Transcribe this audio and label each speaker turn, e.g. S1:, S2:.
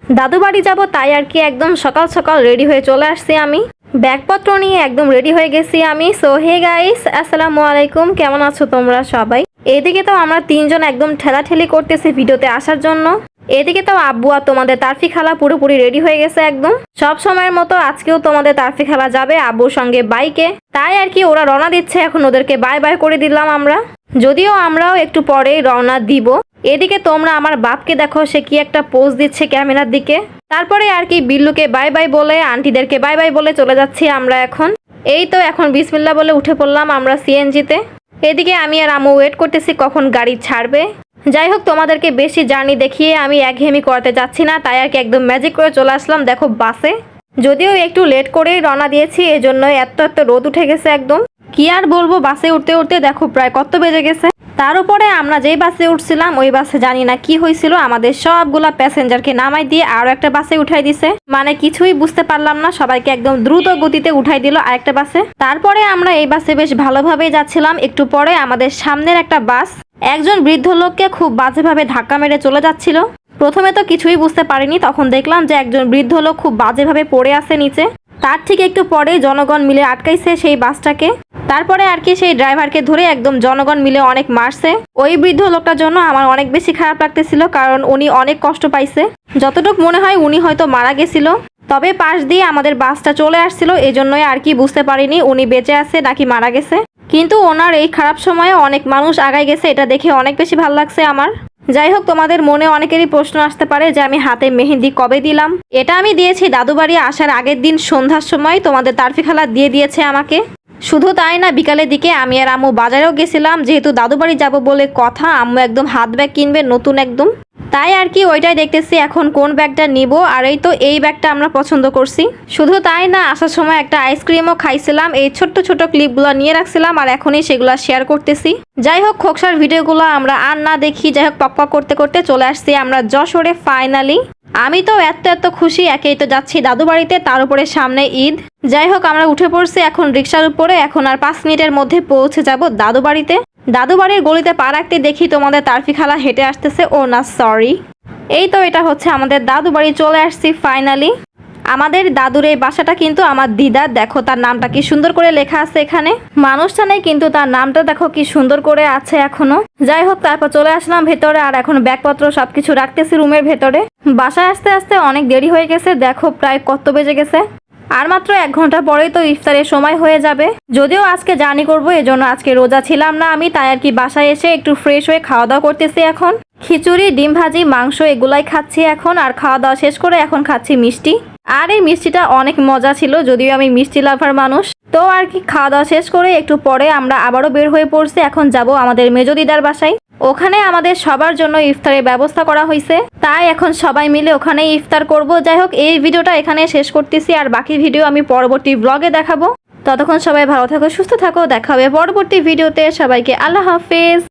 S1: দাদু বাড়ি যাব, তাই আর কি একদম সকাল সকাল রেডি হয়ে চলে আসছি আমি। ব্যাগপত্র নিয়ে একদম রেডি হয়ে গেছি আমি। সো হে গাইস, আসসালামু আলাইকুম, কেমন আছো তোমরা সবাই? এদিকে তো আমরা তিনজন একদম ঠেলাঠেলি করতেছি ভিডিওতে আসার জন্য। এদিকে তো আব্বু আর তোমাদের তারফি খালা পুরোপুরি রেডি হয়ে গেছে একদম। সব সময়ের মতো আজকেও তোমাদের তারফি খালা যাবে আব্বুর সঙ্গে বাইকে, তাই আর কি ওরা রওনা দিচ্ছে। এখন ওদেরকে বাই বাই করে দিলাম আমরা, যদিও আমরাও একটু পরেই রওনা দিব। এদিকে তোমরা আমার বাপকে দেখো, সে কি একটা পোজ দিচ্ছে ক্যামেরার দিকে। তারপরে আর কি বিল্লুকে বাই বাই বলে, আন্টিদেরকে বাই বাই বলে চলে যাচ্ছি আমরা এখন। এই তো এখন বিসমিল্লাহ বলে উঠে পড়লাম আমরা সিএনজিতে। এদিকে আমি আর আম্মু ওয়েট করতেছি কখন গাড়ি ছাড়বে। যাই হোক, তোমাদেরকে বেশি জার্নি দেখিয়ে আমি একঘেয়েমি করাতে যাচ্ছি না, তাই আর কি একদম ম্যাজিক করে চলে আসলাম দেখো বাসে। যদিও একটু লেট করেই রওনা দিয়েছি, এই জন্য এত রোদ উঠে গেছে একদম। কি আর বলবো, বাসে উঠতে উঠতে দেখো প্রায় কত বেজে গেছে। তার উপরে আমরা যেই বাসে উঠছিলাম ওই বাসে জানি না কি হয়েছিল, আমাদের সবগুলা প্যাসেঞ্জারকে নামাই দিয়ে আরো একটা বাসে উঠাই দিছে। মানে কিছুই বুঝতে পারলাম না, সবাইকে একদম দ্রুত গতিতে উঠাই দিল আরেকটা বাসে। তারপরে আমরা এই বাসে বেশ ভালোভাবেই যাচ্ছিলাম। একটু পরে আমাদের সামনের একটা বাস একজন বৃদ্ধ লোককে খুব বাজেভাবে ধাক্কা মেরে চলে যাচ্ছিল। প্রথমে তো কিছুই বুঝতে পারিনি, তখন দেখলাম যে একজন বৃদ্ধ লোক খুব বাজেভাবে পড়ে আছে নিচে। তার ঠিক একটু পরে জনগণ মিলে আটকাইছে সেই বাসটাকে। তারপরে আর কি সেই ড্রাইভারকে ধরে একদম জনগণ মিলে অনেক মারছে। ওই বৃদ্ধ লোকটার জন্য আমার অনেক বেশি খারাপ লাগতেছিল, কারণ উনি অনেক কষ্ট পাইছে। যতটুকু মনে হয় উনি হয়তো মারা গেছিল, তবে পাশ দিয়ে আমাদের বাসটা চলে আসছিল, এই জন্যই আর কি বুঝতে পারিনি উনি বেঁচে আছে নাকি মারা গেছে। কিন্তু ওনার এই খারাপ সময়ে অনেক মানুষ আগায় গেছে, এটা দেখে অনেক বেশি ভালো লাগছে আমার। যাই হোক, তোমাদের মনে অনেকেরই প্রশ্ন আসতে পারে যে আমি হাতে মেহেন্দি কবে দিলাম। এটা আমি দিয়েছি দাদু বাড়ি আসার আগের দিন সন্ধ্যার সময়, তোমাদের তারফি খালা দিয়ে দিয়েছে আমাকে। শুধু তাই না, বিকালের দিকে আমি আর আম্মু বাজারেও গেছিলাম, যেহেতু দাদু বাড়ি যাবো বলে কথা। আম্মু একদম হাত ব্যাগ কিনবে নতুন একদম, তাই আর কি ওইটাই দেখতেছি এখন কোন ব্যাগটা নিব। আর এই তো এই ব্যাগটা আমরা পছন্দ করছি। শুধু তাই না, আসার সময় একটা আইসক্রিমও খাইছিলাম। এই ছোট্ট ছোট ক্লিপগুলো নিয়ে রাখছিলাম আর এখনই সেগুলো শেয়ার করতেছি। যাই হোক, খোকসার ভিডিওগুলো আমরা আর না দেখি। যাই হোক, পক করতে করতে চলে আসছি আমরা যশোরে ফাইনালি। আমি তো এত খুশি, একেই তো যাচ্ছি দাদু বাড়িতে, তার উপরে সামনে ঈদ। যাই হোক, আমরা উঠে পড়ছি এখন রিক্সার উপরে। এখন আর 5 মিনিটের মধ্যে পৌঁছে যাব দাদু বাড়িতে। দাদু বাড়ির গলিতে পা রাখতে দেখি তোমাদের তারফি খালা হেঁটে আসতেছে। ও না, সরি, এই তো এটা হচ্ছে আমাদের দাদু বাড়ি। চলে আসছি ফাইনালি। আমাদের দাদুর এই বাসাটা কিন্তু আমার দিদা, দেখো তার নামটা কি সুন্দর করে লেখা আছে এখানে। মানুষটা নেই কিন্তু তার নামটা দেখো কি সুন্দর করে আছে এখনো। যাই হোক, তারপর চলে আসলাম ভেতরে আর এখন ব্যাগপত্র সবকিছু রাখতেছি রুমের ভেতরে। বাসায় আসতে আসতে অনেক দেরি হয়ে গেছে, দেখো প্রায় কত বেজে গেছে। আর মাত্র 1 ঘন্টা পরেই তো ইফতারের সময় হয়ে যাবে। যদিও আজকে জার্নি করবো, এজন্য আজকে রোজা ছিলাম না আমি, তাই আর কি বাসায় এসে একটু ফ্রেশ হয়ে খাওয়া দাওয়া করতেছি এখন। খিচুড়ি, ডিম ভাজি, মাংস এগুলাই খাচ্ছি এখন। আর খাওয়া দাওয়া শেষ করে এখন খাচ্ছি মিষ্টি। আর এই মিষ্টিটা অনেক মজা ছিল, যদিও আমি মিষ্টি লাভার মানুষ। তো আর কি খাওয়া দাওয়া শেষ করে একটু পরে আমরা আবারও বের হয়ে পড়ছি। এখন যাব আমাদের মেজো দিদার বাসায়। ওখানে আমাদের সবার জন্য ইফতারের ব্যবস্থা করা হয়েছে, তাই এখন সবাই মিলে ওখানে ইফতার করব। যাই হোক, এই ভিডিওটা এখানে শেষ করতেছি, আর বাকি ভিডিও আমি পরবর্তী ব্লগে দেখাবো। ততক্ষণ সবাই ভালো থাকো, সুস্থ থাকো, দেখা হবে পরবর্তী ভিডিওতে। সবাইকে আল্লাহ হাফেজ।